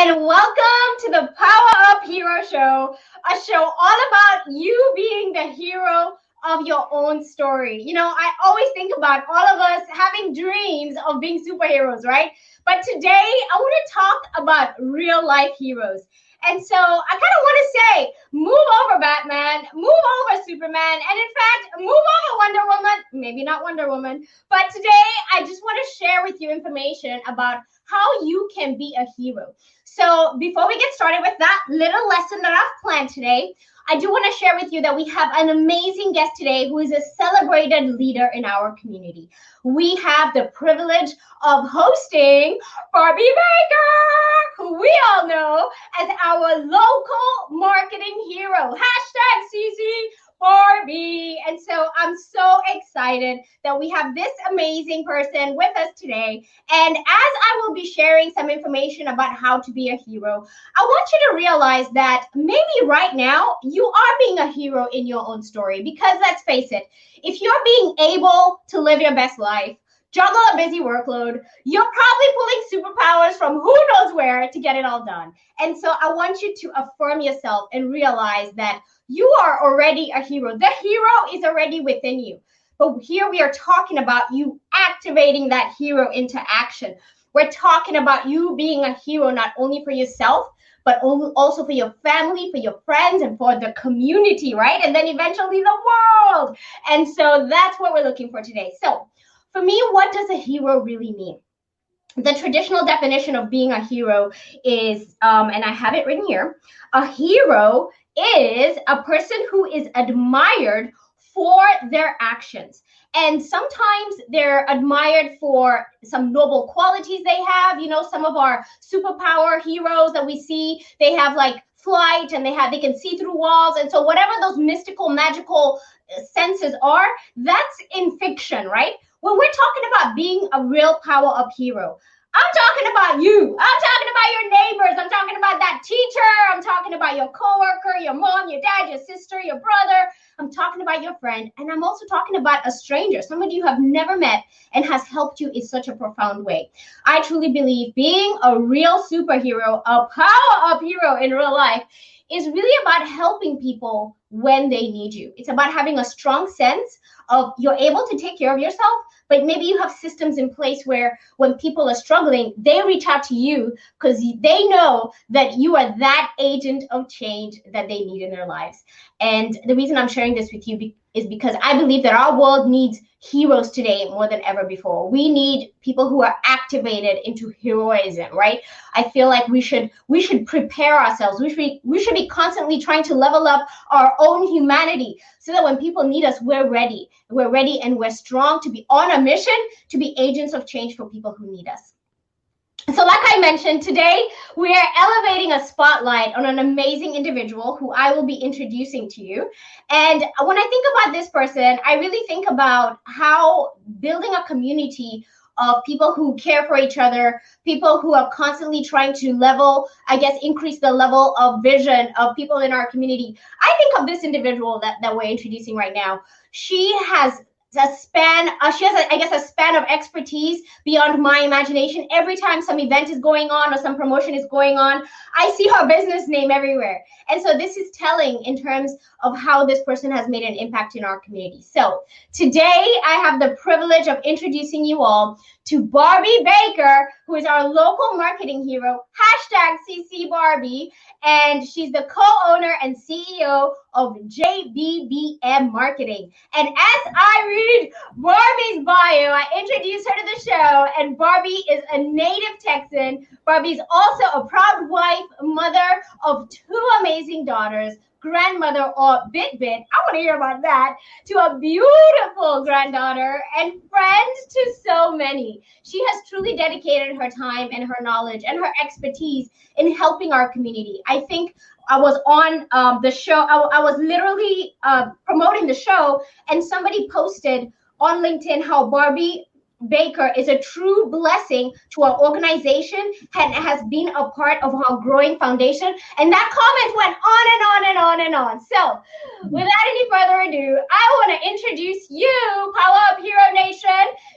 and welcome to the Power Up Hero Show, a show all about you being the hero of your own story. You know, I always think about all of us having dreams of being superheroes, right? But today I want to talk about real life heroes. And so I kind of want to say, move over Batman, move over Superman, and in fact, move over Wonder Woman, maybe not Wonder Woman, but today I just want to share with you information about how you can be a hero. So before we get started with that little lesson that I've planned today, I do want to share with you that we have an amazing guest today who is a celebrated leader in our community. We have the privilege of hosting Barbie Baker, who we all know as our local marketing hero. Hashtag CC Barbie. And so I'm so excited that we have this amazing person with us today. And as I will be sharing some information about how to be a hero, I want you to realize that maybe right now you are being a hero in your own story. Because let's face it, if you're being able to live your best life, juggle a busy workload, you're probably pulling superpowers from who knows where to get it all done. And so I want you to affirm yourself and realize that you are already a hero. The hero is already within you. But here we are talking about you activating that hero into action. We're talking about you being a hero not only for yourself, but also for your family, for your friends, and for the community, right? And then eventually the world. And so that's what we're looking for today. So for me, what does a hero really mean? The traditional definition of being a hero is, and I have it written here, a hero is a person who is admired for their actions. And sometimes they're admired for some noble qualities they have. You know, some of our superpower heroes that we see, they have like flight and they can see through walls. And so whatever those mystical, magical senses are, that's in fiction, right? When we're talking about being a real power up hero, I'm talking about you. I'm talking about your neighbors. I'm talking about that teacher. I'm talking about your coworker, your mom, your dad, your sister, your brother. I'm talking about your friend. And I'm also talking about a stranger, somebody you have never met and has helped you in such a profound way. I truly believe being a real superhero, a power-up hero in real life, is really about helping people when they need you. It's about having a strong sense of you're able to take care of yourself, but maybe you have systems in place where when people are struggling, they reach out to you because they know that you are that agent of change that they need in their lives. And the reason I'm sharing this with you is because I believe that our world needs heroes today more than ever before. We need people who are activated into heroism, right? I feel like we should prepare ourselves. We should be constantly trying to level up our own humanity so that when people need us, we're ready. We're ready and we're strong to be on a mission to be agents of change for people who need us. So like I mentioned, today we are elevating a spotlight on an amazing individual who I will be introducing to you. And when I think about this person, I really think about how building a community of people who care for each other, people who are constantly trying to increase the level of vision of people in our community. I think of this individual that we're introducing right now. She has a span of expertise beyond my imagination. Every time some event is going on or some promotion is going on, I see her business name everywhere. And so this is telling in terms of how this person has made an impact in our community. So today I have the privilege of introducing you all to Barbie Baker, who is our local marketing hero, hashtag CC Barbie, and she's the co-owner and CEO of JBBM Marketing. And as I read Barbie's bio, I introduce her to the show, and Barbie is a native Texan. Barbie's also a proud wife, mother of two amazing daughters, grandmother of BitBit, I want to hear about that, to a beautiful granddaughter, and friend to so many. She has truly dedicated her time and her knowledge and her expertise in helping our community. I think I was on the show, I was literally promoting the show, and somebody posted on LinkedIn how Barbie Baker is a true blessing to our organization and has been a part of our growing foundation. And that comment went on and on and on and on. So without any further ado, I want to introduce you, Power Up Hero Nation,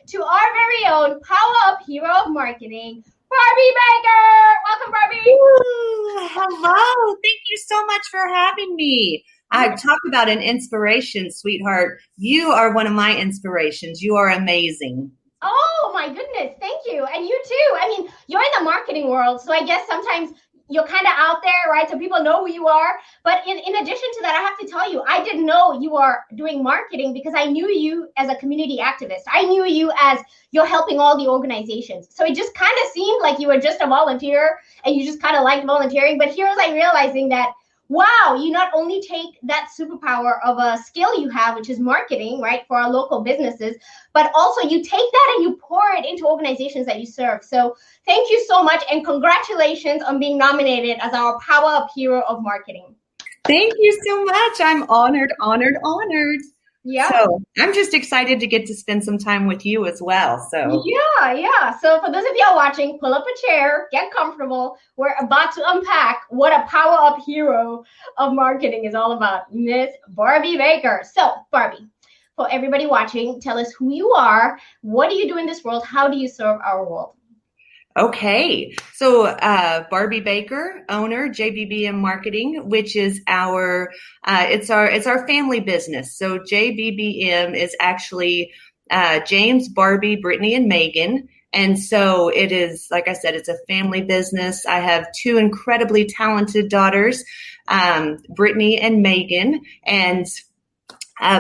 to our very own Power Up Hero of Marketing, Barbie Baker. Welcome, Barbie. Ooh, hello. Thank you so much for having me. I talk about an inspiration, sweetheart. You are one of my inspirations. You are amazing. Oh my goodness, thank you. And you too. I mean, you're in the marketing world, so I guess sometimes you're kind of out there, right? So people know who you are. But in addition to that, I have to tell you, I didn't know you are doing marketing because I knew you as a community activist. I knew you as you're helping all the organizations. So it just kind of seemed like you were just a volunteer and you just kind of liked volunteering. But here's like realizing that wow, you not only take that superpower of a skill you have, which is marketing, right, for our local businesses, but also you take that and you pour it into organizations that you serve. So thank you so much and congratulations on being nominated as our PowerUp Hero of Marketing. Thank you so much. I'm honored, honored, honored. Yeah. So I'm just excited to get to spend some time with you as well. So yeah. So for those of y'all watching, pull up a chair, get comfortable. We're about to unpack what a PowerUp Hero of Marketing is all about, Miss Barbie Baker. So Barbie, for everybody watching, tell us who you are, what do you do in this world, how do you serve our world? okay. So Barbie Baker, owner, JBBM Marketing, which is it's our family business. So JBBM is actually James, Barbie, Brittany, and Megan. And so it is, like I said, it's a family business. I have two incredibly talented daughters, Brittany and Megan, and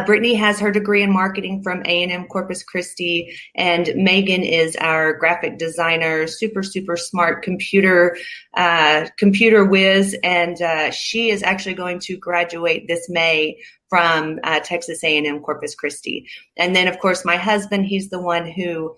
Brittany has her degree in marketing from A&M Corpus Christi, and Megan is our graphic designer, super smart computer whiz, and she is actually going to graduate this May from Texas A&M Corpus Christi. And then, of course, my husband, he's the one who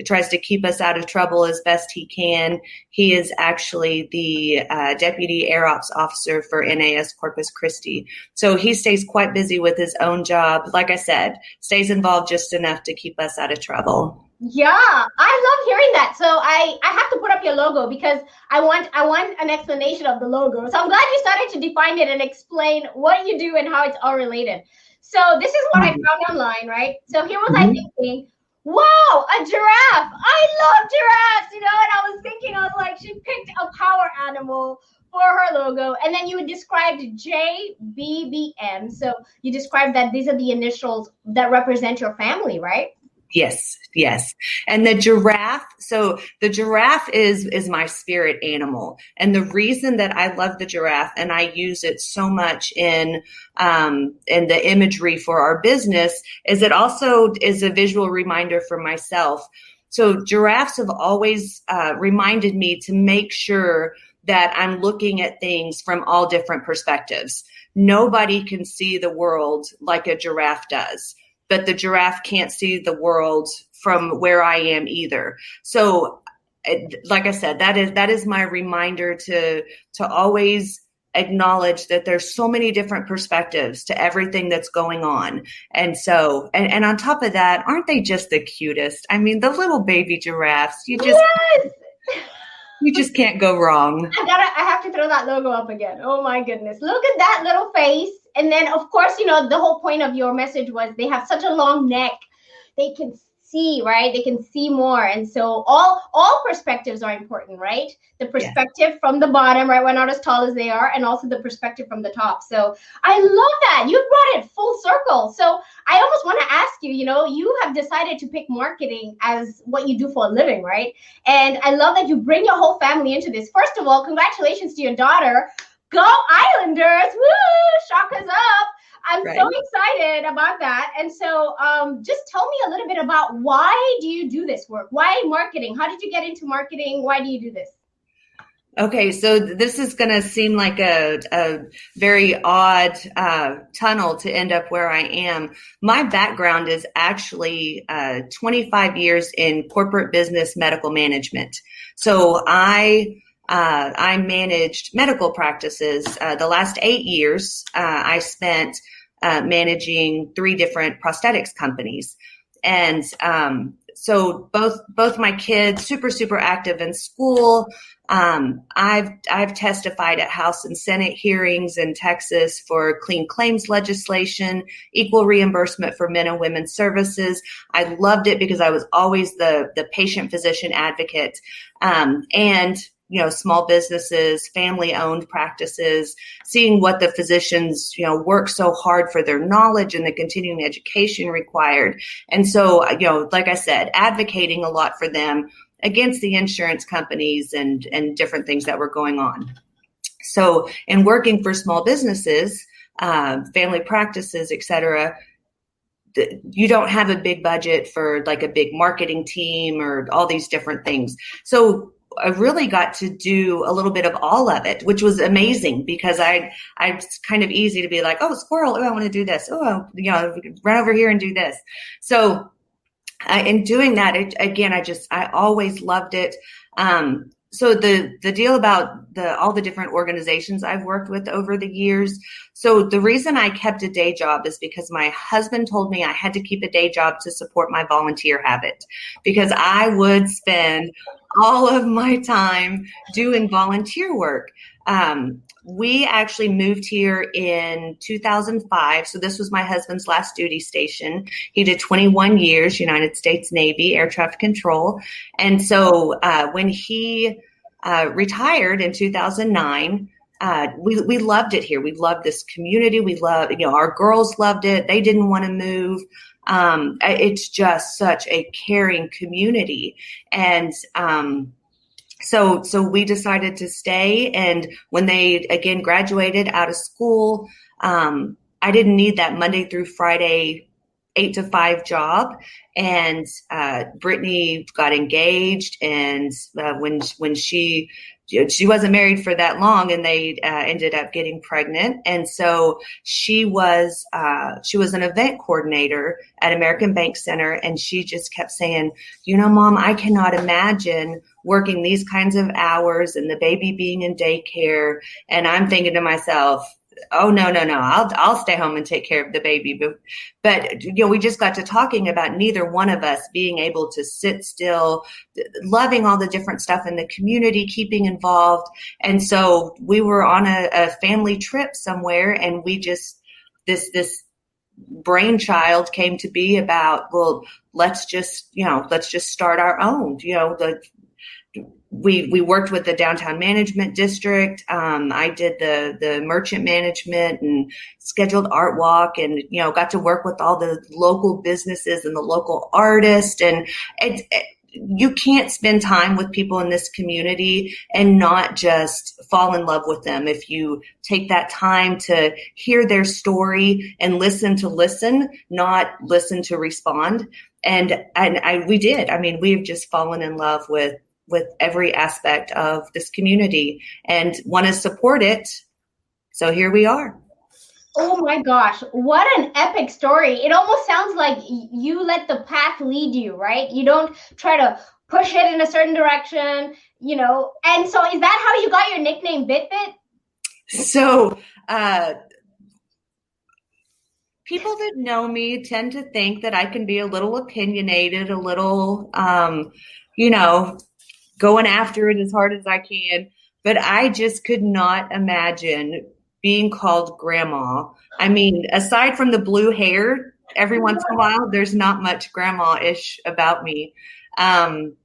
tries to keep us out of trouble as best he can. He is actually the Deputy Air Ops Officer for NAS Corpus Christi. So he stays quite busy with his own job. Like I said, stays involved just enough to keep us out of trouble. Yeah, I love hearing that. So I have to put up your logo because I want an explanation of the logo. So I'm glad you started to define it and explain what you do and how it's all related. So this is what I found online, right? So here was I thinking, wow, a giraffe. I love giraffes, and I was thinking, I was like, she picked a power animal for her logo. And then you described JBBM. So you described that these are the initials that represent your family, right? Yes. And the giraffe, so the giraffe is my spirit animal. And the reason that I love the giraffe and I use it so much in the imagery for our business is it also is a visual reminder for myself. So giraffes have always reminded me to make sure that I'm looking at things from all different perspectives. Nobody can see the world like a giraffe does. But the giraffe can't see the world from where I am either. So, like I said, that is my reminder to always acknowledge that there's so many different perspectives to everything that's going on. And so, and on top of that, aren't they just the cutest? I mean, the little baby giraffes, you just can't go wrong. I have to throw that logo up again. Oh my goodness. Look at that little face. And then, of course, the whole point of your message was they have such a long neck. They can see, right? They can see more. And so all perspectives are important, right? The perspective from the bottom, right? We're not as tall as they are. And also the perspective from the top. So I love that. You brought it full circle. So I almost want to ask you, you have decided to pick marketing as what you do for a living, right? And I love that you bring your whole family into this. First of all, congratulations to your daughter. Go Islanders! Woo! Shock us up. I'm so excited about that. And so just tell me a little bit about why do you do this work? Why marketing? How did you get into marketing? Why do you do this? Okay, so this is going to seem like a very odd tunnel to end up where I am. My background is actually 25 years in corporate business medical management. So I managed medical practices. The last 8 years, I spent managing 3 different prosthetics companies. And so both my kids, super active in school. I've testified at House and Senate hearings in Texas for clean claims legislation, equal reimbursement for men and women's services. I loved it because I was always the patient physician advocate, and small businesses, family-owned practices, seeing what the physicians, work so hard for their knowledge and the continuing education required. And so, like I said, advocating a lot for them against the insurance companies and different things that were going on. So in working for small businesses, family practices, et cetera, you don't have a big budget for like a big marketing team or all these different things. So I really got to do a little bit of all of it, which was amazing because it's kind of easy to be like, oh, squirrel, oh, I want to do this. Oh, run over here and do this. So in doing that, I always loved it. So the deal about all the different organizations I've worked with over the years. So the reason I kept a day job is because my husband told me I had to keep a day job to support my volunteer habit, because I would spend all of my time doing volunteer work. We actually moved here in 2005. So this was my husband's last duty station. He did 21 years, United States Navy, air traffic control. And so when he retired in 2009, we loved it here. We loved this community. We loved, our girls loved it. They didn't want to move. It's just such a caring community. And so we decided to stay. And when they again graduated out of school, I didn't need that Monday through Friday 8 to 5 job. And Brittany got engaged, and when she wasn't married for that long, and they ended up getting pregnant. And so she was an event coordinator at American Bank Center, and she just kept saying, Mom, I cannot imagine working these kinds of hours and the baby being in daycare. And I'm thinking to myself, oh, no, I'll stay home and take care of the baby. But we just got to talking about neither one of us being able to sit still, loving all the different stuff in the community, keeping involved. And so we were on a family trip somewhere, and we just, this brainchild came to be about, well, let's just start our own, We worked with the downtown management district. I did the merchant management and scheduled art walk, and got to work with all the local businesses and the local artists. And you can't spend time with people in this community and not just fall in love with them if you take that time to hear their story and listen, not listen to respond. And we did. I mean, we've just fallen in love with every aspect of this community and want to support it. So here we are. Oh my gosh, what an epic story. It almost sounds like you let the path lead you, right? You don't try to push it in a certain direction, And so is that how you got your nickname BitBit? So people that know me tend to think that I can be a little opinionated, a little, going after it as hard as I can. But I just could not imagine being called grandma. I mean, aside from the blue hair, every once in a while, there's not much grandma-ish about me. And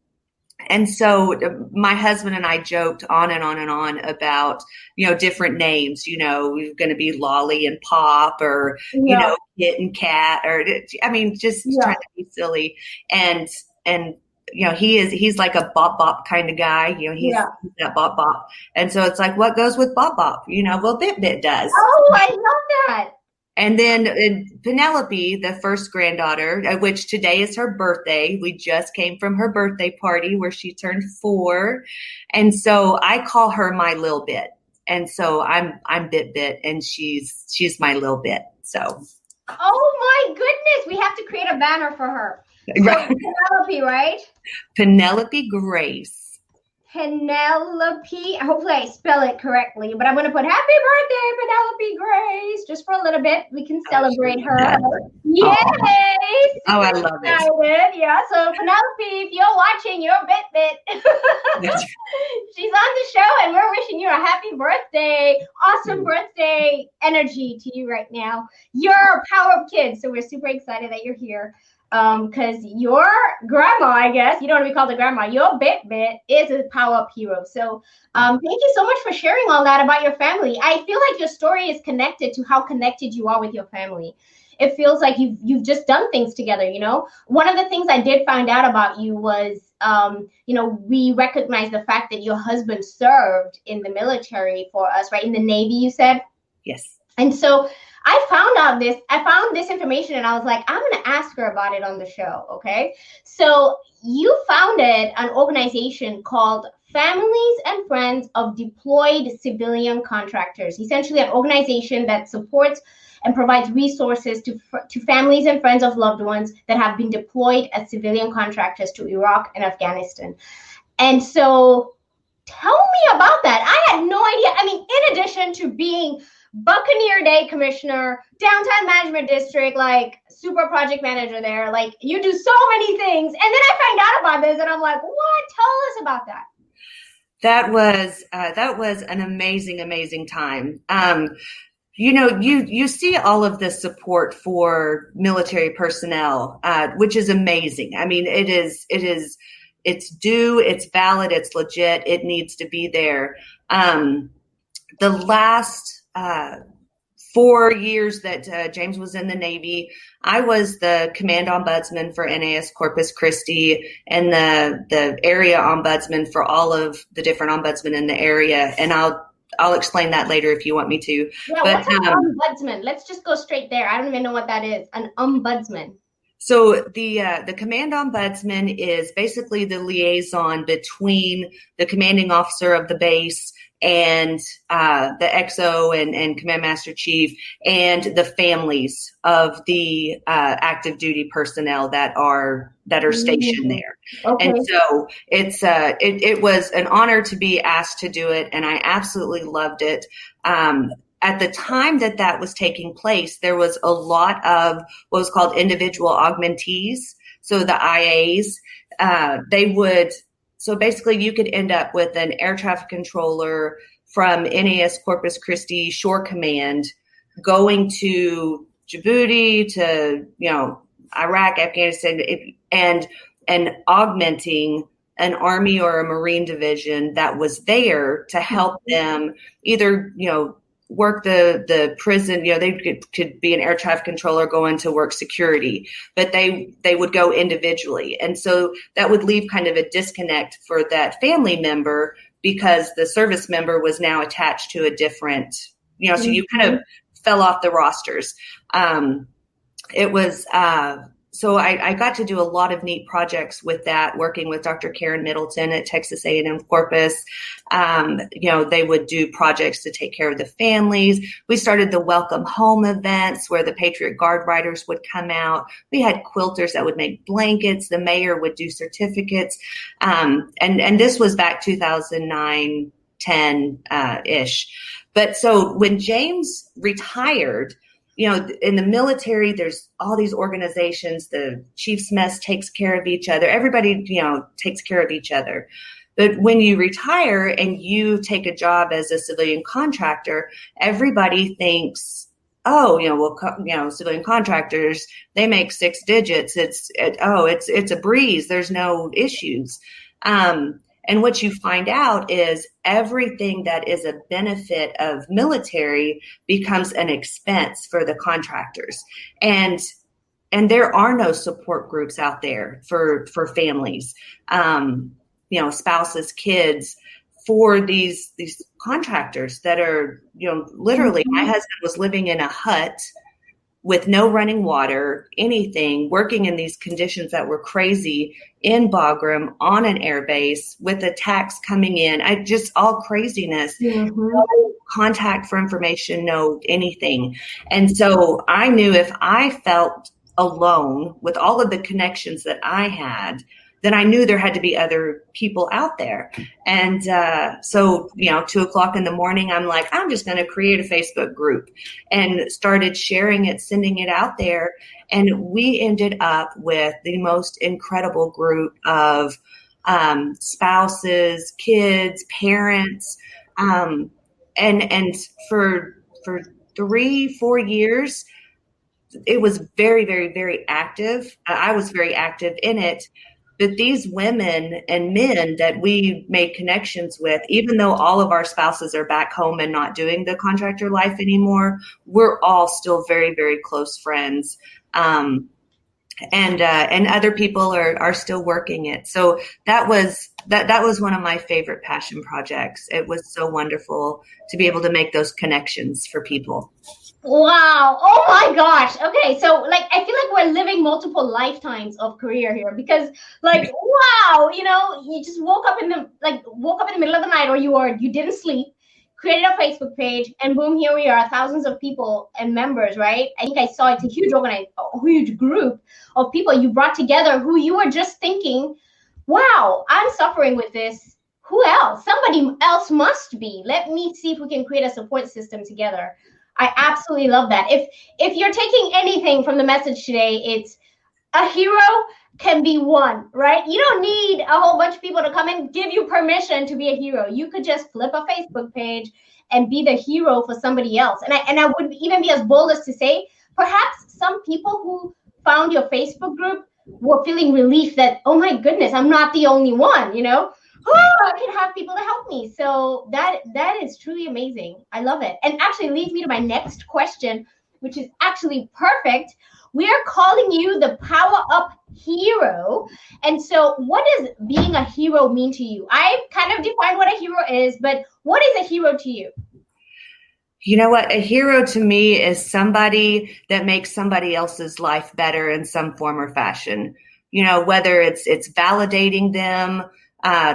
so my husband and I joked on and on and on about, different names, we're going to be Lolly and Pop, or, Kit and Cat, or, just trying to be silly. And he's like a bop bop kind of guy. He's that bop bop. And so it's like, what goes with bop bop? Well, BitBit does. Oh, I love that. And then Penelope, the first granddaughter, which today is her birthday. We just came from her birthday party where she turned 4. And so I call her my Lil Bit. And so I'm BitBit, and she's my Lil Bit. So. Oh my goodness. We have to create a banner for her. So Right. Penelope, right? Penelope Grace. Penelope. Hopefully I spell it correctly, but I'm going to put happy birthday, Penelope Grace, just for a little bit. We can celebrate her. Yay! Oh, I love it. Excited. Yeah, so Penelope, if you're watching, you're BitBit. She's on the show, and we're wishing you a happy birthday. Awesome birthday energy to you right now. You're a PowerUp kid, so we're super excited that you're here. Because your grandma, I guess, you don't want to be called a grandma, your BitBit is a PowerUp hero. So thank you so much for sharing all that about your family. I feel like your story is connected to how connected you are with your family. It feels like you've just done things together, you know. One of the things I did find out about you was, we recognize the fact that your husband served in the military for us, right? In the Navy, you said? Yes. And so I found this information, and I was like, I'm going to ask her about it on the show. Okay. So you founded an organization called Families and Friends of Deployed Civilian Contractors, essentially an organization that supports and provides resources to families and friends of loved ones that have been deployed as civilian contractors to Iraq and Afghanistan. And so tell me about that. I had no idea. I mean, in addition to being Buccaneer Day Commissioner, Downtown Management District, like super project manager there, like you do so many things. And then I find out about this and I'm like, what? Tell us about that. That was an amazing time. You see all of this support for military personnel, which is amazing. I mean, it's due, it's valid, it's legit, it needs to be there. The last 4 years that James was in the Navy, I was the command ombudsman for NAS Corpus Christi and the area ombudsman for all of the different ombudsmen in the area. And I'll explain that later if you want me to. Yeah, but, what's an ombudsman? Let's just go straight there. I don't even know what that is. An ombudsman. So the command ombudsman is basically the liaison between the commanding officer of the base and the XO and command master chief and the families of the active duty personnel that are stationed there. Okay. And so it was an honor to be asked to do it, and I absolutely loved it. At the time that was taking place, there was a lot of what was called individual augmentees. So the IAs, so basically you could end up with an air traffic controller from NAS Corpus Christi Shore Command going to Djibouti to, Iraq, Afghanistan, and augmenting an Army or a Marine division that was there to help them either, work the prison. They could be an air traffic controller going to work security, but they would go individually. And so that would leave kind of a disconnect for that family member because the service member was now attached to a different, so you kind of fell off the rosters. So I got to do a lot of neat projects with that, working with Dr. Karen Middleton at Texas A&M Corpus. They would do projects to take care of the families. We started the Welcome Home events where the Patriot Guard riders would come out. We had quilters that would make blankets. The mayor would do certificates. And this was back 2009, 10-ish. But so when James retired, in the military, there's all these organizations. The Chiefs Mess takes care of each other. Everybody, takes care of each other. But when you retire and you take a job as a civilian contractor, everybody thinks, civilian contractors, they make 6 digits. It's a breeze. There's no issues. And what you find out is everything that is a benefit of military becomes an expense for the contractors. And there are no support groups out there for families, spouses, kids, for these contractors that are, literally, my husband was living in a hut with no running water, anything, working in these conditions that were crazy in Bagram on an air base with attacks coming in. All craziness, no contact for information, no anything. And so I knew if I felt alone with all of the connections that I had, then I knew there had to be other people out there. And so, 2:00 in the morning, I'm like, I'm just going to create a Facebook group, and started sharing it, sending it out there. And we ended up with the most incredible group of spouses, kids, parents, and for 3-4 years, it was very, very, very active. I was very active in it. But these women and men that we made connections with, even though all of our spouses are back home and not doing the contractor life anymore, we're all still very, very close friends. And other people are still working it. So that was one of my favorite passion projects. It was so wonderful to be able to make those connections for people. Wow. Oh my gosh. Okay. So I feel like we're living multiple lifetimes of career here, because wow, you just woke up in the middle of the night, or you didn't sleep, created a Facebook page, and boom, here we are, thousands of people and members, right? I think I saw it's a huge group of people you brought together, who you were just thinking, wow, I'm suffering with this. Who else? Somebody else must be. Let me see if we can create a support system together. I absolutely love that. If you're taking anything from the message today, it's a hero can be one, right? You don't need a whole bunch of people to come and give you permission to be a hero. You could just flip a Facebook page and be the hero for somebody else. And I would even be as bold as to say, perhaps some people who found your Facebook group were feeling relief that, oh my goodness, I'm not the only one, I can have people to help me. So that is truly amazing. I love it. And actually leads me to my next question, which is actually perfect. We are calling you the PowerUp hero. And so what does being a hero mean to you? I kind of defined what a hero is, but what is a hero to you? You know what? A hero to me is somebody that makes somebody else's life better in some form or fashion. Whether it's validating them,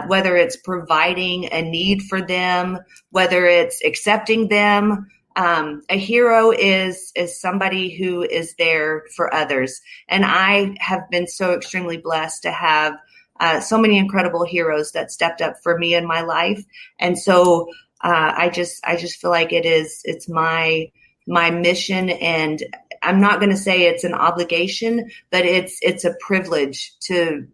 whether it's providing a need for them, whether it's accepting them. A hero is somebody who is there for others. And I have been so extremely blessed to have so many incredible heroes that stepped up for me in my life. And so I just feel like it's my mission, and I'm not going to say it's an obligation, but it's a privilege to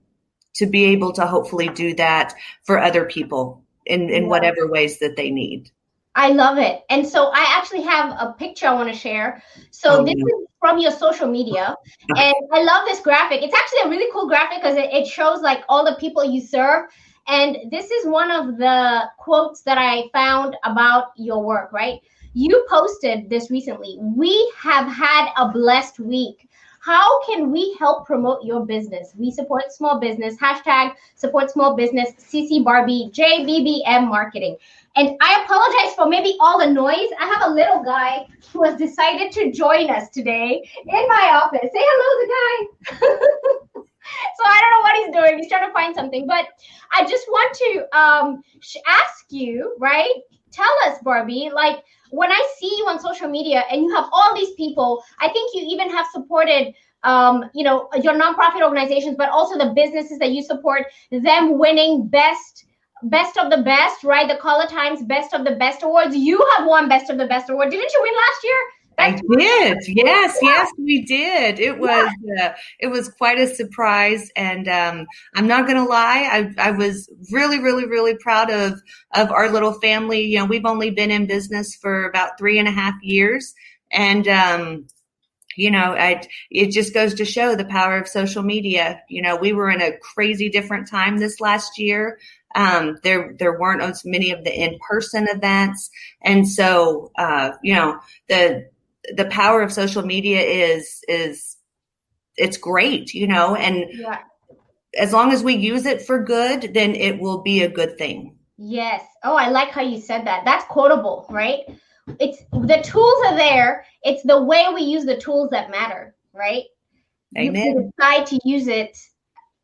be able to hopefully do that for other people in whatever ways that they need. I love it. And so I actually have a picture I want to share. So this is from your social media. And I love this graphic. It's actually a really cool graphic because it shows all the people you serve. And this is one of the quotes that I found about your work, right? You posted this recently. We have had a blessed week. How can we help promote your business? We support small business. #support small business. CC Barbie JBBM Marketing. And I apologize for maybe all the noise. I have a little guy who has decided to join us today in my office. Say hello, the guy. So I don't know what he's doing. He's trying to find something. But I just want to ask you, right? Tell us, Barbie, when I see you on social media and you have all these people, I think you even have supported, your nonprofit organizations, but also the businesses that you support, them winning best of the best, right? The Caller Times Best of the Best Awards. You have won Best of the Best Award. Didn't you win last year? I did. Yes, we did. It was quite a surprise, and I'm not going to lie. I was really, really, really proud of our little family. We've only been in business for about 3.5 years, and it just goes to show the power of social media. We were in a crazy different time this last year. There weren't as many of the in-person events, and so the power of social media is it's great, and as long as we use it for good, then it will be a good thing. Yes. Oh, I like how you said that. That's quotable, right? It's the tools are there. It's the way we use the tools that matter, right? Amen. You can decide to use it,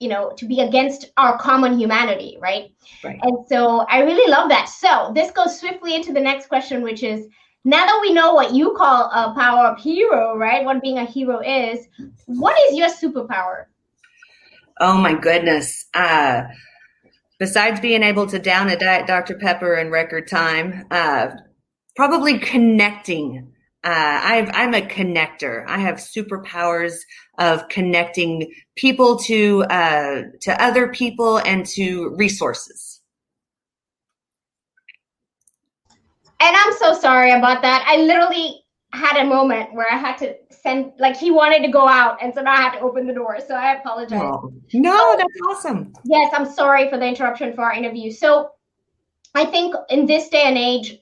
to be against our common humanity, right? And so I really love that. So this goes swiftly into the next question, which is, now that we know what you call a PowerUp hero, right? What being a hero is, what is your superpower? Oh my goodness. Besides being able to down a Diet Dr. Pepper in record time, probably connecting. I'm a connector. I have superpowers of connecting people to other people and to resources. And I'm so sorry about that. I literally had a moment where I had to send, like, he wanted to go out, and so now I had to open the door. So I apologize. Oh, no, that's awesome. Yes, I'm sorry for the interruption for our interview. So I think in this day and age,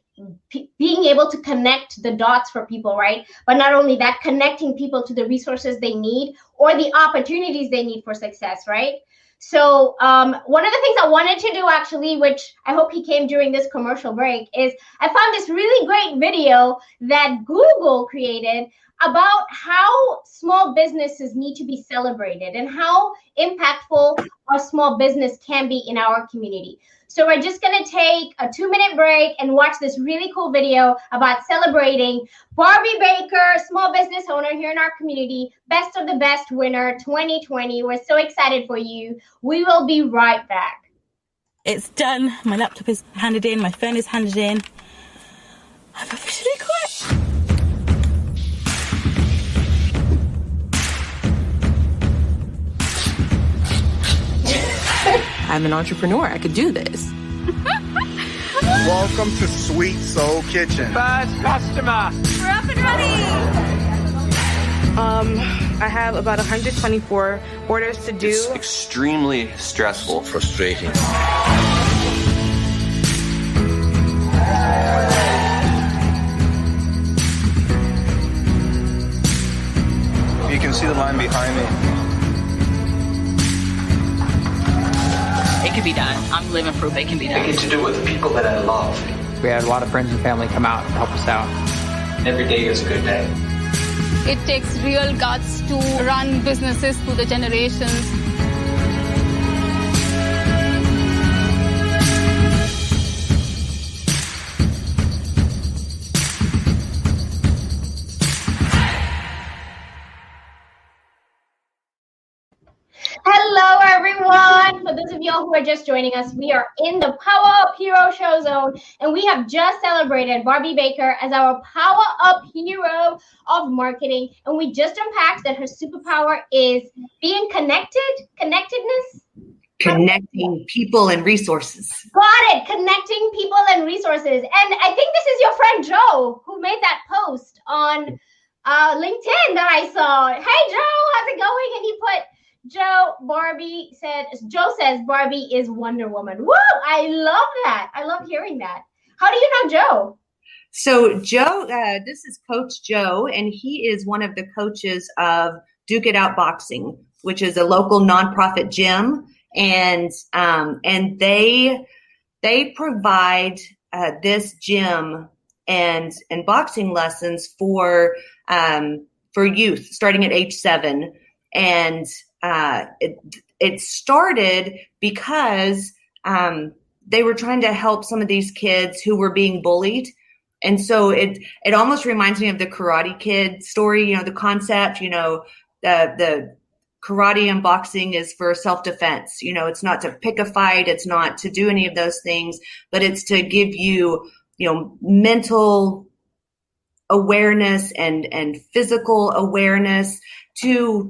being able to connect the dots for people, right? But not only that, connecting people to the resources they need or the opportunities they need for success, right? So one of the things I wanted to do actually, which I hope he came during this commercial break, is I found this really great video that Google created about how small businesses need to be celebrated and how impactful a small business can be in our community. So we're just going to take a 2-minute break and watch this really cool video about celebrating Barbie Baker, small business owner here in our community, Best of the Best winner 2020. We're so excited for you. We will be right back. It's done. My laptop is handed in. My phone is handed in. I've officially quit. I'm an entrepreneur. I could do this. Welcome to Sweet Soul Kitchen. First customer. We're up and running. I have about 124 orders to do. It's extremely stressful. Frustrating. You can see the line behind me. It can be done. I'm living proof it can be done. I get to do it with the people that I love. We had a lot of friends and family come out and help us out. Every day is a good day. It takes real guts to run businesses through the generations. Hello, everyone. For those of y'all who are just joining us, we are in the Power Up Hero Show Zone, and we have just celebrated Barbie Baker as our Power Up Hero of Marketing, and we just unpacked that her superpower is being connectedness. Connecting people and resources. Got it. Connecting people and resources. And I think this is your friend Joe who made that post on LinkedIn that I saw. Hey, Joe, how's it going? And he put, Joe says Barbie is Wonder Woman. Woo! I love that. I love hearing that. How do you know Joe? So Joe, this is Coach Joe, and he is one of the coaches of Duke It Out Boxing, which is a local nonprofit gym, and they provide this gym and boxing lessons for youth starting at age 7, and it started because they were trying to help some of these kids who were being bullied. And so it almost reminds me of the Karate Kid story, you know, the concept, you know, the karate and boxing is for self-defense. You know, it's not to pick a fight. It's not to do any of those things, but it's to give you, you know, mental awareness and physical awareness to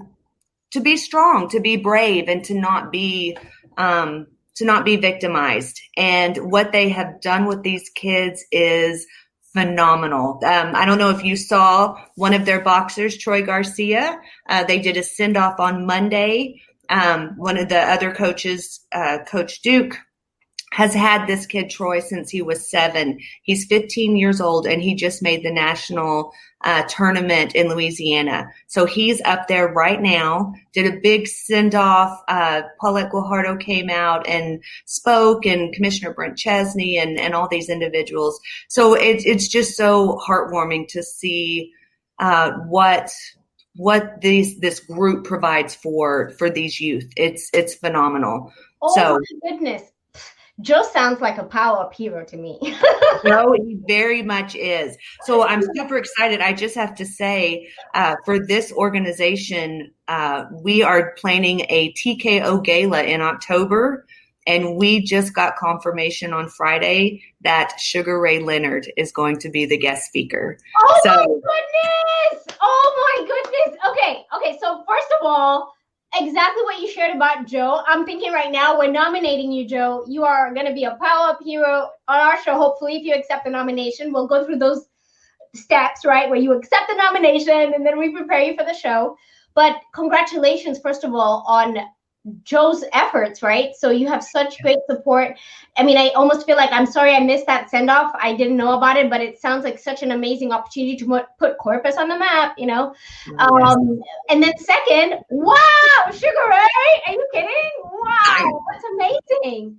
be strong, to be brave, and to not be victimized. And what they have done with these kids is phenomenal. I don't know if you saw one of their boxers, Troy Garcia. They did a send-off on Monday. One of the other coaches, Coach Duke, has had this kid, Troy, since he was 7. He's 15 years old, and he just made the national tournament in Louisiana. So he's up there right now, did a big send-off. Paulette Guajardo came out and spoke, and Commissioner Brent Chesney and all these individuals. So it's just so heartwarming to see what this group provides for these youth. It's phenomenal. Oh, so my goodness. Joe sounds like a power-up hero to me. No, he very much is. So I'm super excited. I just have to say, for this organization, we are planning a TKO gala in October, and we just got confirmation on Friday that Sugar Ray Leonard is going to be the guest speaker. Oh my goodness! Oh my goodness! Okay. So first of all, exactly what you shared about Joe. I'm thinking right now we're nominating you, Joe. You are going to be a power-up hero on our show. Hopefully, if you accept the nomination, we'll go through those steps, right, where you accept the nomination and then we prepare you for the show. But congratulations, first of all, on Joe's efforts, right? So you have such great support. I mean, I almost feel like I'm sorry I missed that send-off. I didn't know about it, but it sounds like such an amazing opportunity to put Corpus on the map, you know? Yes. And then second, wow, Sugar Ray, are you kidding? Wow, that's amazing.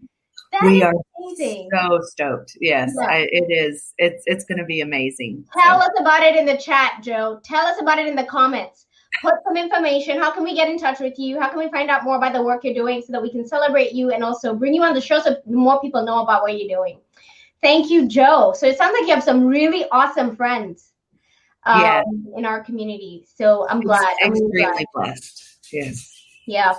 We are amazing. So stoked. Yes, Yeah. it is. It's going to be amazing. Tell us about it in the chat, Joe. Tell us about it in the comments. Put some information. How can we get in touch with you? How can we find out more about the work you're doing so that we can celebrate you and also bring you on the show so more people know about what you're doing? Thank you, Joe. So it sounds like you have some really awesome friends in our community. So I'm glad. I'm extremely blessed. Yes. Yeah.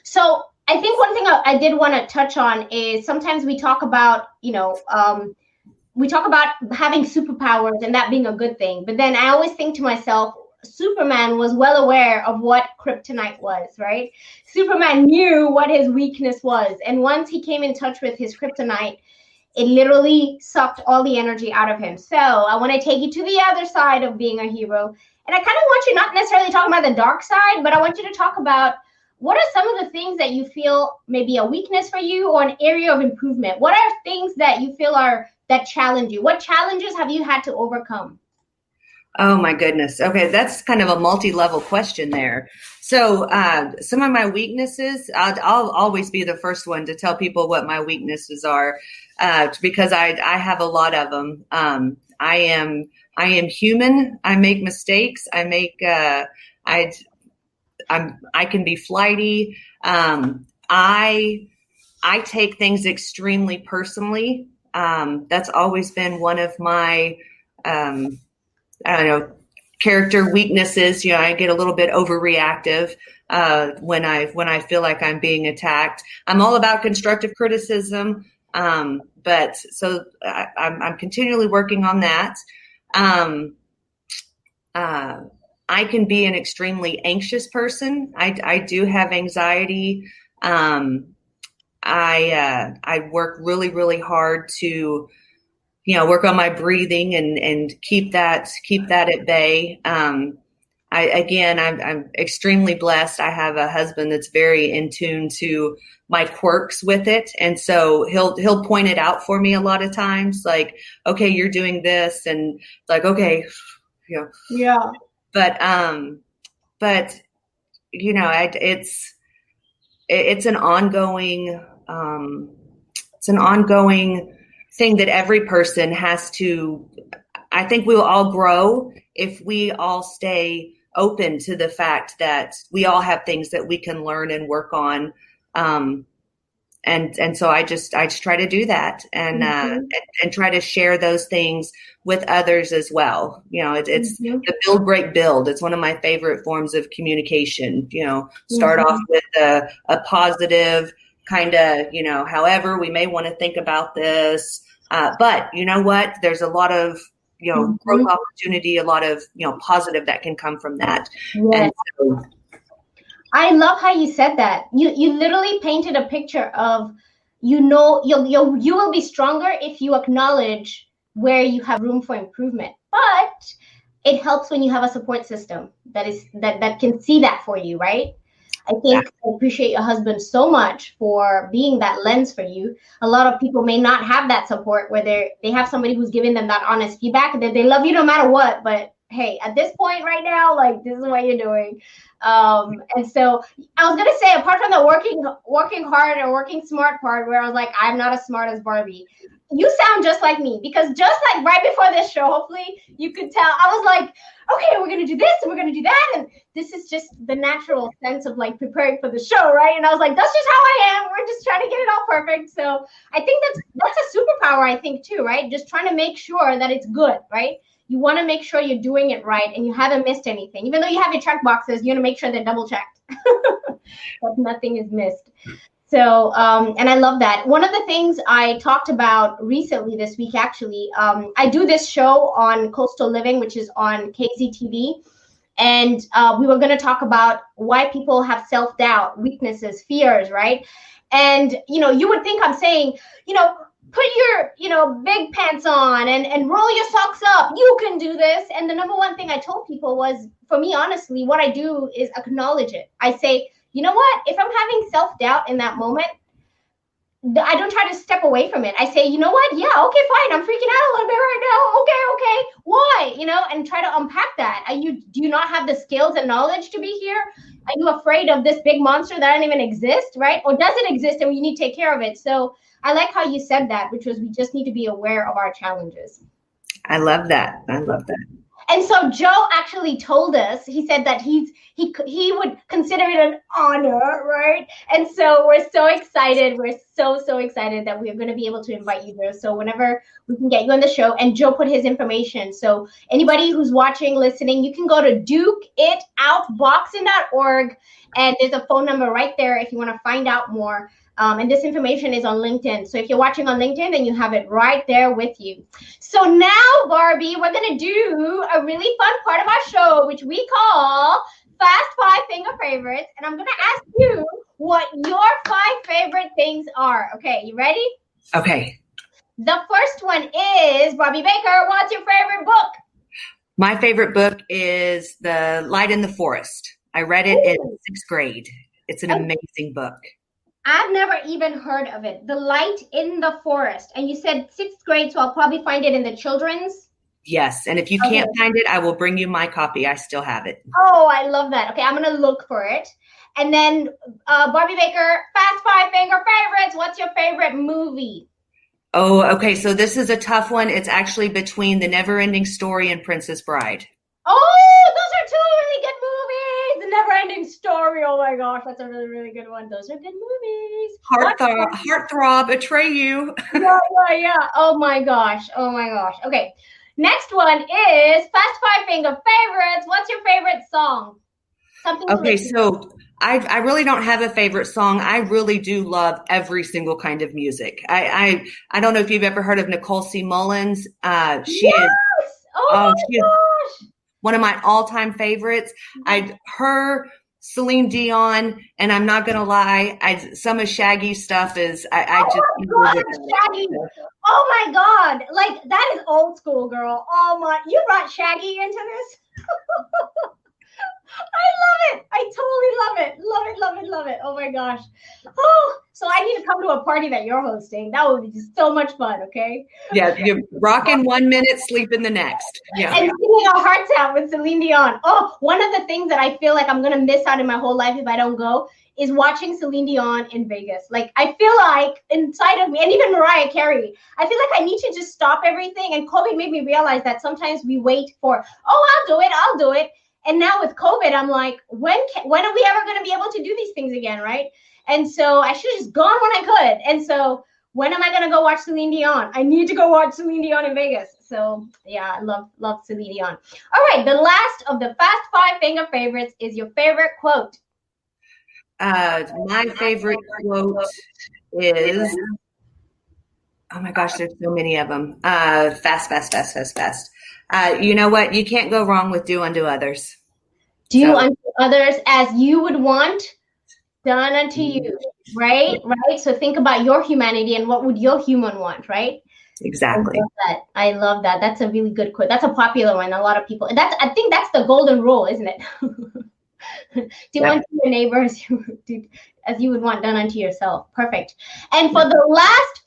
So I think one thing I did want to touch on is sometimes we talk about, we talk about having superpowers and that being a good thing. But then I always think to myself, Superman was well aware of what kryptonite was, right? Superman knew what his weakness was. And once he came in touch with his kryptonite, it literally sucked all the energy out of him. So I want to take you to the other side of being a hero. And I kind of want you not necessarily talking about the dark side, but I want you to talk about what are some of the things that you feel may be a weakness for you or an area of improvement? What are things that you feel that challenge you? What challenges have you had to overcome? Oh my goodness. Okay, that's kind of a multi-level question there. So some of my weaknesses, I'll always be the first one to tell people what my weaknesses are because I have a lot of them. I am human. I make mistakes. I can be flighty. I take things extremely personally. That's always been one of my character weaknesses. I get a little bit overreactive when I feel like I'm being attacked. I'm all about constructive criticism, but so I'm continually working on that. I can be an extremely anxious person. I do have anxiety. I work really, really hard to work on my breathing and keep that at bay. I'm extremely blessed. I have a husband that's very in tune to my quirks with it. And so he'll point it out for me a lot of times, like, okay, you're doing this, and like, okay, Yeah. But it's an ongoing thing that every person has to. I think we will all grow if we all stay open to the fact that we all have things that we can learn and work on. And so I just try to do that and try to share those things with others as well. It's the build, break, build. It's one of my favorite forms of communication. Start off with a positive kind of, however we may want to think about this. But you know what? There's a lot of, growth opportunity, a lot of, positive that can come from that. Yes. And so, I love how you said that. You literally painted a picture of, you will be stronger if you acknowledge where you have room for improvement. But it helps when you have a support system that can see that for you, right? I think I appreciate your husband so much for being that lens for you. A lot of people may not have that support where they have somebody who's giving them that honest feedback and that they love you no matter what. But hey, at this point right now, like, this is what you're doing. And so I was going to say, apart from the working hard or working smart part, where I was like, I'm not as smart as Barbie. you sound just like me, because just like right before this show, hopefully you could tell, I was like, okay, we're going to do this and we're going to do that. And this is just the natural sense of like preparing for the show, right? And I was like, that's just how I am. We're just trying to get it all perfect. So I think that's a superpower, I think, too, right? Just trying to make sure that it's good, right? You want to make sure you're doing it right and you haven't missed anything. Even though you have your check boxes, you want to make sure they're double checked, that nothing is missed. So, and I love that. One of the things I talked about recently this week, actually, I do this show on Coastal Living, which is on KZTV. And we were going to talk about why people have self-doubt, weaknesses, fears, right? And, you would think I'm saying, put your, big pants on and roll your socks up. You can do this. And the number one thing I told people was, for me, honestly, what I do is acknowledge it. I say, you know what? If I'm having self-doubt in that moment, I don't try to step away from it. I say, you know what? Yeah, okay, fine. I'm freaking out a little bit right now. Okay. Why? And try to unpack that. Do you not have the skills and knowledge to be here? Are you afraid of this big monster that doesn't even exist, right? Or does it exist and we need to take care of it? So I like how you said that, which was we just need to be aware of our challenges. I love that. And so Joe actually told us, he said that he would consider it an honor, right? And so we're so excited. We're so excited that we're going to be able to invite you, Joe. So whenever we can get you on the show, and Joe put his information. So anybody who's watching, listening, you can go to dukeitoutboxing.org, and there's a phone number right there if you want to find out more. And this information is on LinkedIn. So if you're watching on LinkedIn, then you have it right there with you. So now, Barbie, we're going to do a really fun part of our show, which we call Fast 5 Finger Favorites. And I'm going to ask you what your 5 favorite things are. Okay, you ready? Okay. The first one is, Barbie Baker, what's your favorite book? My favorite book is The Light in the Forest. I read it in 6th grade. It's an amazing book. I've never even heard of it. The Light in the Forest. And you said 6th grade, so I'll probably find it in the children's. Yes. And if you can't find it, I will bring you my copy. I still have it. Oh, I love that. Okay, I'm going to look for it. And then Barbie Baker, Fast 5 Finger Favorites. What's your favorite movie? Oh, okay. So this is a tough one. It's actually between The Never-Ending Story and Princess Bride. Oh, those are 2 really good movies. The Never-Ending Story. Oh my gosh, that's a really, really good one. Those are good movies. Heartthrob, Atreyu. Yeah. Oh my gosh. Okay. Next one is Fast 5 Finger Favorites. What's your favorite song? So I really don't have a favorite song. I really do love every single kind of music. I don't know if you've ever heard of Nicole C. Mullins. She is one of my all-time favorites. Her, Celine Dion, and I'm not gonna lie, some of Shaggy's stuff is Shaggy. Oh my God, like that is old school, girl. Oh my, you brought Shaggy into this. I love it. I totally love it. Love it. Oh my gosh. Oh, so I need to come to a party that you're hosting. That would be just so much fun. Okay. Yeah, you're rocking 1 minute, sleeping the next. Yeah. And singing our hearts out with Celine Dion. Oh, one of the things that I feel like I'm gonna miss out in my whole life if I don't go is watching Celine Dion in Vegas. Like I feel like inside of me, and even Mariah Carey, I feel like I need to just stop everything. And COVID made me realize that sometimes we wait for, I'll do it. And now with COVID, I'm like, when are we ever going to be able to do these things again, right? And so I should have just gone when I could. And so when am I going to go watch Celine Dion? I need to go watch Celine Dion in Vegas. So yeah, I love Celine Dion. All right, the last of the Fast 5 Finger Favorites is your favorite quote. My favorite quote is, oh my gosh, there's so many of them. Fast. You know what? You can't go wrong with do unto others. Do unto others as you would want done unto you, right? Right. So think about your humanity and what would your human want, right? Exactly. I love that. That's a really good quote. That's a popular one. A lot of people. I think that's the golden rule, isn't it? Do unto your neighbor as you would want done unto yourself. Perfect. And for the last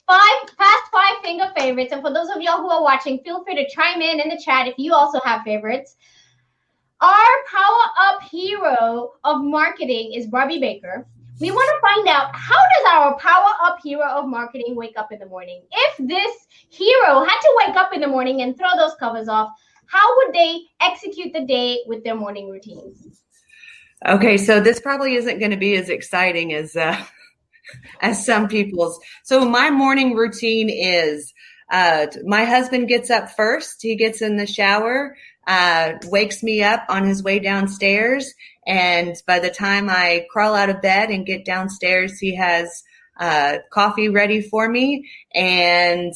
Fast 5 Finger Favorites, and for those of y'all who are watching, feel free to chime in the chat if you also have favorites. Our PowerUp hero of marketing is Barbie Baker. We want to find out, how does our power up hero of marketing wake up in the morning? If this hero had to wake up in the morning and throw those covers off, how would they execute the day with their morning routines? Okay, so this probably isn't going to be as exciting as some people's. So my morning routine is my husband gets up first. He gets in the shower, wakes me up on his way downstairs. And by the time I crawl out of bed and get downstairs, he has coffee ready for me. And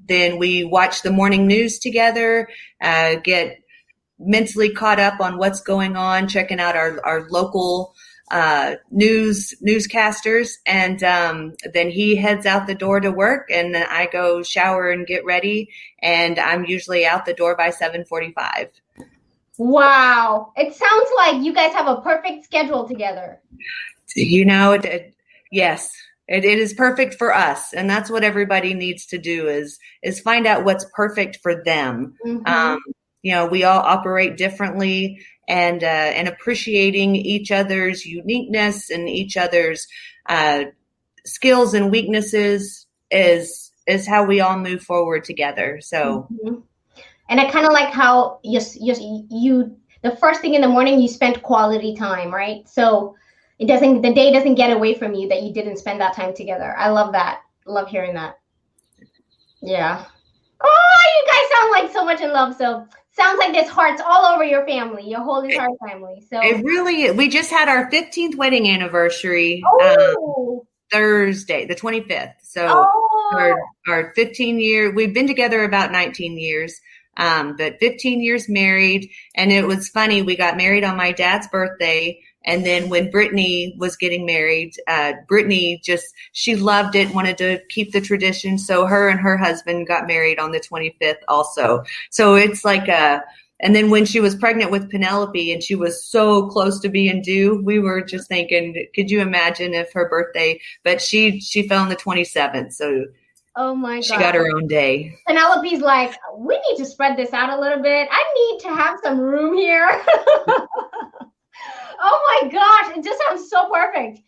then we watch the morning news together, get mentally caught up on what's going on, checking out our local newscasters. And then he heads out the door to work, and then I go shower and get ready. And I'm usually out the door by 7:45. Wow. It sounds like you guys have a perfect schedule together. Yes, it is perfect for us. And that's what everybody needs to do is find out what's perfect for them. Mm-hmm. We all operate differently, and appreciating each other's uniqueness and each other's skills and weaknesses is how we all move forward together. So. Mm-hmm. And I kind of like how you the first thing in the morning you spent quality time, right? So the day doesn't get away from you that you didn't spend that time together. I love that. Love hearing that. Yeah. Oh, you guys sound like so much in love. So sounds like there's hearts all over your family, your whole entire family. So it really, we just had our 15th wedding anniversary. Thursday, the 25th. So our 15 year, we've been together about 19 years. But 15 years married. And it was funny. We got married on my dad's birthday. And then when Brittany was getting married, Brittany she loved it, wanted to keep the tradition. So her and her husband got married on the 25th also. So it's like and then when she was pregnant with Penelope and she was so close to being due, we were just thinking, could you imagine if her birthday, but she fell on the 27th. So oh my God. She got her own day. Penelope's like, we need to spread this out a little bit. I need to have some room here. Oh my gosh. It just sounds so perfect.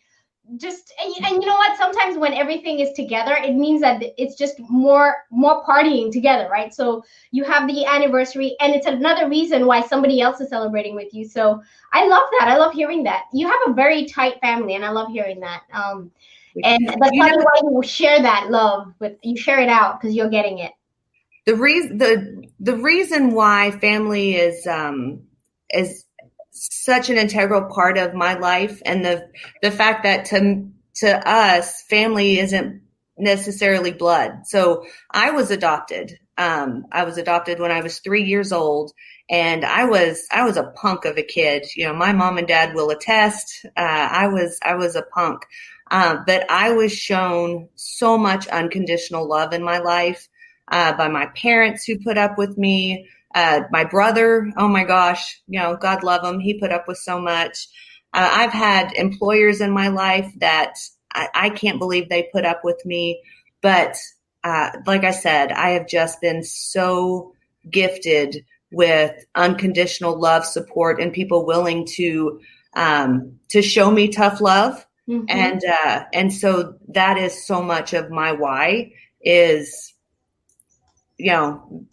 And you know what? Sometimes when everything is together, it means that it's just more partying together, right? So you have the anniversary, and it's another reason why somebody else is celebrating with you. So I love that. I love hearing that. You have a very tight family, and I love hearing that. And that's probably why you share that love you share it out, because you're getting it. The reason why family is such an integral part of my life, and the fact that to us, family isn't necessarily blood. So I was adopted. I was adopted when I was 3 years old, and I was a punk of a kid. My mom and dad will attest. I was a punk. But I was shown so much unconditional love in my life by my parents who put up with me. My brother, oh my gosh, God love him. He put up with so much. I've had employers in my life that I can't believe they put up with me. But like I said, I have just been so gifted with unconditional love, support, and people willing to show me tough love. Mm-hmm. And so that is so much of my why is,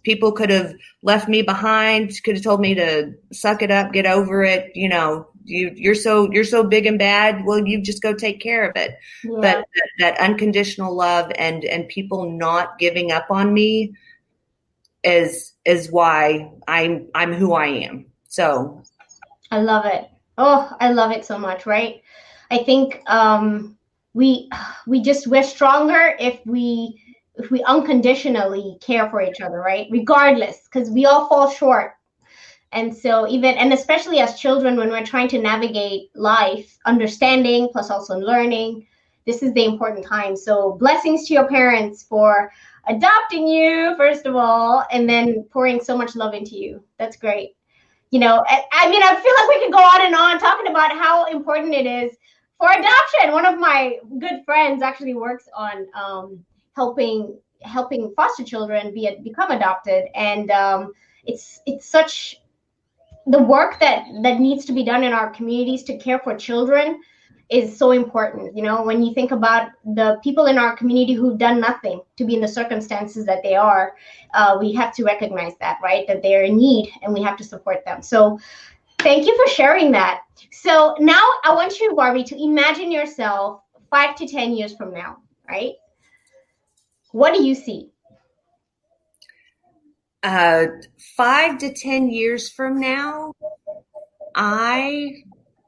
people could have left me behind, could have told me to suck it up, get over it. You're so big and bad. Well, you just go take care of it. Yeah. But that unconditional love and people not giving up on me is why I'm who I am. So I love it. Oh, I love it so much. Right. I think we're stronger if we unconditionally care for each other, right? Regardless, because we all fall short. And so and especially as children, when we're trying to navigate life, understanding plus also learning, this is the important time. So blessings to your parents for adopting you, first of all, and then pouring so much love into you. That's great. I feel like we could go on and on talking about how important it is for adoption. One of my good friends actually works on helping foster children become adopted, and it's such the work that needs to be done in our communities to care for children is so important. You know, when you think about the people in our community who've done nothing to be in the circumstances that they are, we have to recognize that, right? That they're in need and we have to support them. So thank you for sharing that. So now I want you, Barbie, to imagine yourself 5 to 10 years from now, right? What do you see? 5 to 10 years from now, I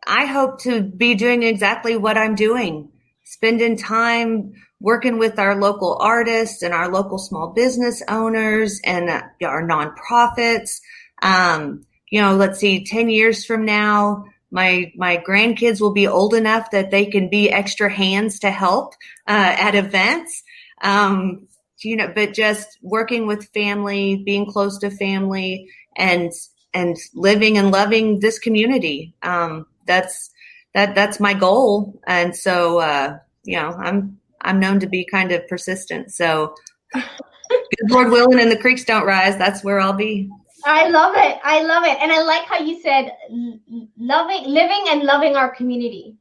hope to be doing exactly what I'm doing, spending time working with our local artists and our local small business owners and our nonprofits. Let's see, 10 years from now, my grandkids will be old enough that they can be extra hands to help at events. But just working with family, being close to family, and living and loving this community. That's my goal. And so, I'm known to be kind of persistent. So good Lord willing and the creeks don't rise, that's where I'll be. I love it. I love it. And I like how you said living and loving our community.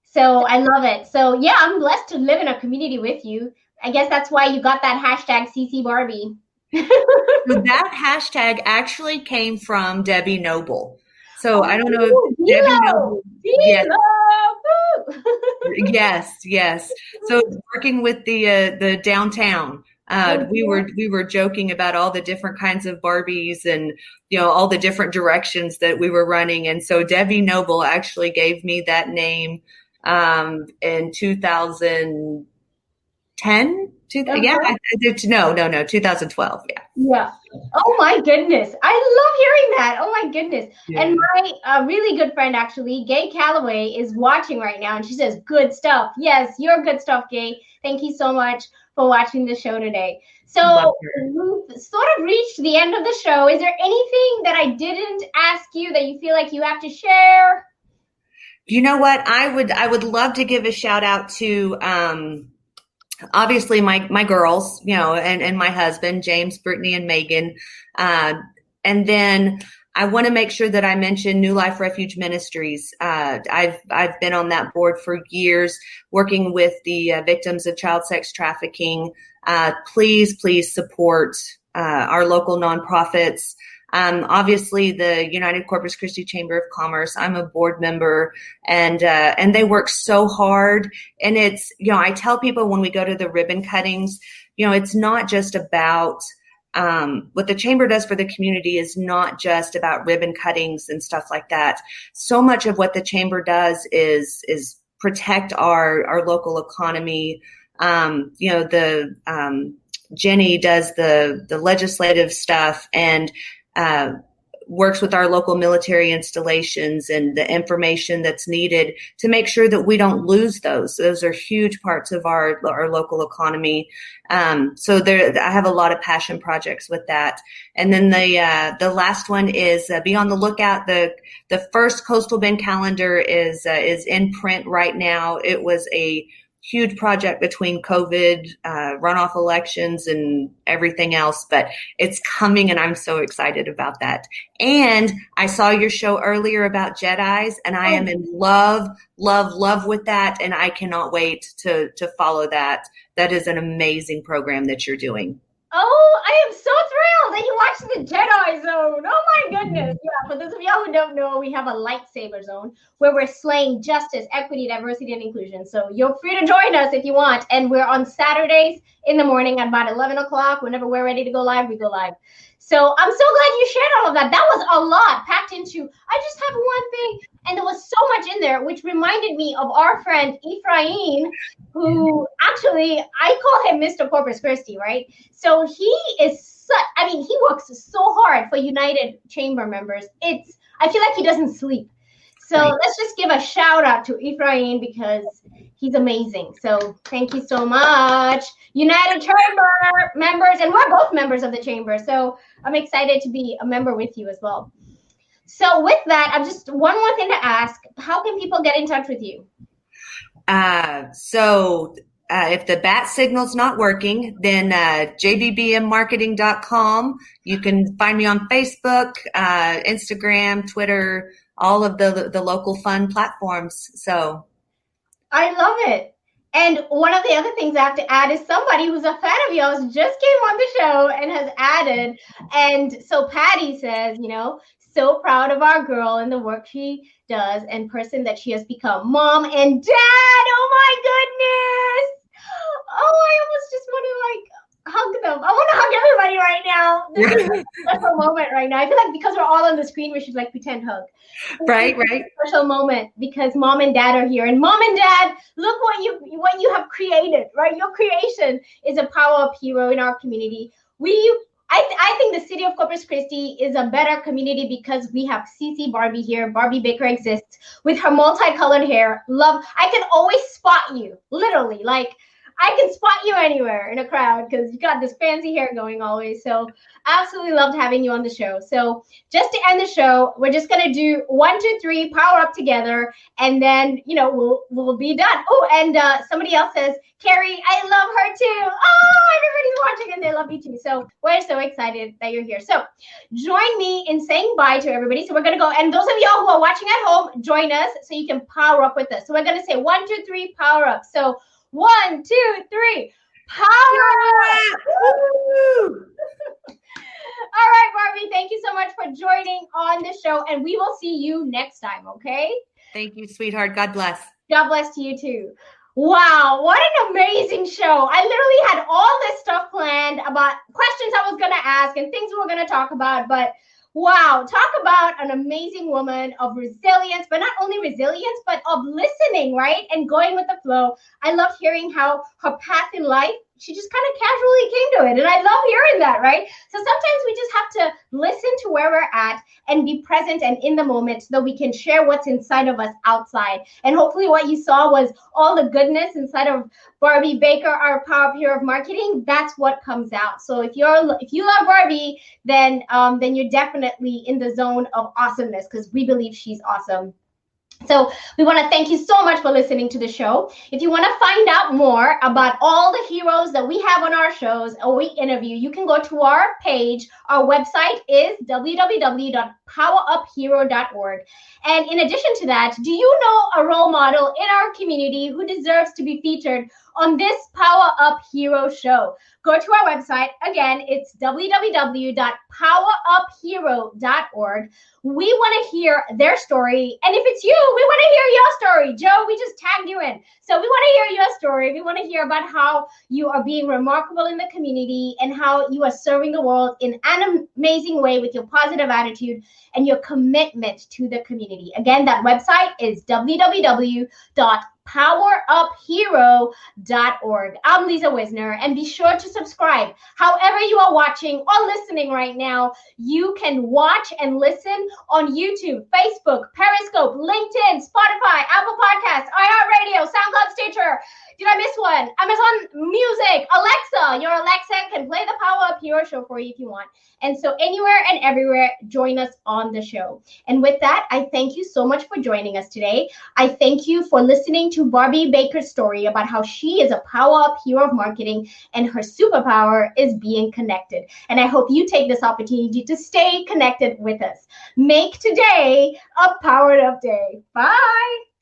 So I love it. So yeah, I'm blessed to live in a community with you. I guess that's why you got that hashtag CC Barbie. So that hashtag actually came from Debbie Noble. So I don't know if Debbie Noble. Yes. So working with the downtown, we were joking about all the different kinds of Barbies and all the different directions that we were running. And so Debbie Noble actually gave me that name in 2010. 2012. Yeah. Oh my goodness. I love hearing that. Oh my goodness. Yeah. And my really good friend, actually, Gay Calloway, is watching right now, and she says, good stuff. Yes, you're good stuff, Gay. Thank you so much for watching the show today. So we've sort of reached the end of the show. Is there anything that I didn't ask you that you feel like you have to share? You know what? I would love to give a shout out to obviously my girls, and my husband, James, Brittany, and Megan. And then I want to make sure that I mention New Life Refuge Ministries. I've been on that board for years, working with the victims of child sex trafficking. Please support our local nonprofits. Obviously the United Corpus Christi Chamber of Commerce, I'm a board member, and they work so hard. And it's, I tell people when we go to the ribbon cuttings, it's not just about, what the chamber does for the community is not just about ribbon cuttings and stuff like that. So much of what the chamber does is protect our local economy. Jenny does the legislative stuff and, works with our local military installations and the information that's needed to make sure that we don't lose those. Those are huge parts of our local economy. So I have a lot of passion projects with that. And then the last one is be on the lookout. The first Coastal Bend calendar is in print right now. It was a huge project between COVID, runoff elections and everything else, but it's coming and I'm so excited about that. And I saw your show earlier about Jedis and I am in love with that. And I cannot wait to follow that. That is an amazing program that you're doing. Oh, I am so thrilled that you watched the Jedi Zone. Oh my goodness. Yeah, for those of y'all who don't know, we have a lightsaber zone where we're slaying justice, equity, diversity, and inclusion. So you're free to join us if you want. And we're on Saturdays in the morning at about 11 o'clock. Whenever we're ready to go live, we go live. So I'm so glad you shared all of that. That was a lot packed into, I just have one thing. And there was so much in there, which reminded me of our friend Ephraim, who actually, I call him Mr. Corpus Christi, right? So he is he works so hard for United Chamber members. I feel like he doesn't sleep. So let's just give a shout out to Ephraim because he's amazing. So thank you so much, United Chamber members. And we're both members of the Chamber. So I'm excited to be a member with you as well. So with that, I've just one more thing to ask. How can people get in touch with you? If the bat signal's not working, then jbbmmarketing.com. You can find me on Facebook, Instagram, Twitter, all of the local fun platforms. So I love it. And one of the other things I have to add is somebody who's a fan of yours just came on the show and has added. And so Patty says, so proud of our girl and the work she does and person that she has become. Mom and dad, oh my goodness. Oh, I almost just want to hug them. I want to hug everybody right now. This is a special moment right now. I feel like because we're all on the screen, we should pretend hug. Right. Special moment because mom and dad are here, and mom and dad, look what you have created. Right, your creation is a power-up hero in our community. I think the city of Corpus Christi is a better community because we have CC Barbie here. Barbie Baker exists with her multicolored hair. I can always spot you, literally. I can spot you anywhere in a crowd because you got this fancy hair going always. So absolutely loved having you on the show. So just to end the show, we're just going to do 1, 2, 3, power up together. And then, we'll be done. Oh, and somebody else says, Carrie, I love her too. Oh, everybody's watching and they love you too. So we're so excited that you're here. So join me in saying bye to everybody. So we're going to go. And those of y'all who are watching at home, join us so you can power up with us. So we're going to say 1, 2, 3, power up. So 1, 2, 3, power up! All right, Barbie, thank you so much for joining on the show, and we will see you next time, okay? Thank you, sweetheart. God bless. God bless to you too. Wow, what an amazing show. I literally had all this stuff planned about questions I was going to ask and things we were going to talk about, but wow, talk about an amazing woman of resilience, but not only resilience, but of listening, right? And going with the flow. I love hearing how her path in life, she just kind of casually came to it. And I love hearing that, right? So sometimes we just have to listen to where we're at and be present and in the moment so that we can share what's inside of us outside. And hopefully what you saw was all the goodness inside of Barbie Baker, our power hero of marketing. That's what comes out. So if you love Barbie, then you're definitely in the zone of awesomeness because we believe she's awesome. So we want to thank you so much for listening to the show. If you want to find out more about all the heroes that we have on our shows or we interview, you can go to our page. Our website is www.poweruphero.org. And in addition to that, do you know a role model in our community who deserves to be featured on this Power Up Hero show? Go to our website. Again, it's www.poweruphero.org. We want to hear their story. And if it's you, we want to hear your story. Joe, we just tagged you in. So we want to hear your story. We want to hear about how you are being remarkable in the community and how you are serving the world in an amazing way with your positive attitude and your commitment to the community. Again, that website is www.poweruphero.org. I'm Lisa Wisner, and be sure to subscribe. However you are watching or listening right now, you can watch and listen on YouTube, Facebook, Periscope, LinkedIn, Spotify, Apple Podcasts, iHeartRadio, SoundCloud, Stitcher. Did I miss one? Amazon Music, Alexa. Your Alexa can play the Power Up Hero show for you if you want. And so anywhere and everywhere, join us on the show. And with that, I thank you so much for joining us today. I thank you for listening to Barbie Baker's story about how she is a power-up hero of marketing and her superpower is being connected. And I hope you take this opportunity to stay connected with us. Make today a powered up day. Bye.